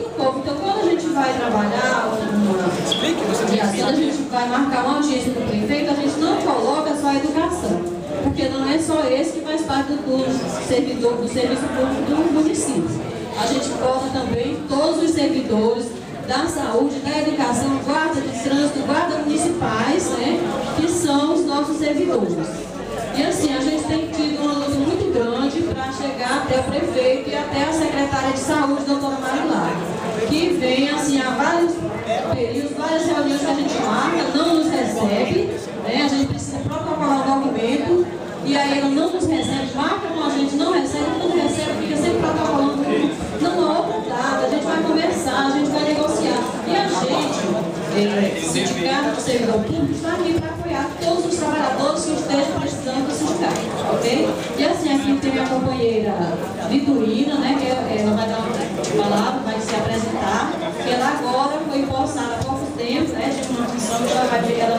do povo. Então, quando a gente vai trabalhar, quando a gente vai marcar uma audiência com o prefeito, a gente não coloca só a educação, porque não é só esse que faz parte do serviço público do município. A gente coloca também todos os servidores da saúde, da educação, guarda de trânsito, guarda municipais, né, que são os nossos servidores. E assim, a gente tem tido uma luta muito grande para chegar até o prefeito e até a secretária de saúde, doutora Marilara, que vem assim há vários períodos, várias reuniões que a gente marca, não nos recebe, né? A gente precisa protocolar um documento e aí ela não nos recebe, marca com a gente, não recebe, quando recebe, fica sempre protocolando, não há outra data, a gente vai conversar, a gente vai negociar. E a gente, sindicato do servidor público, está aqui para apoiar todos os trabalhadores que estejam precisando do sindicato, ok? E assim, aqui tem a companheira Vitorina, né, que ela vai dar uma palavra, vai se apresentar, que ela agora foi empossada há pouco tempo, né, de uma função que ela vai ver, ela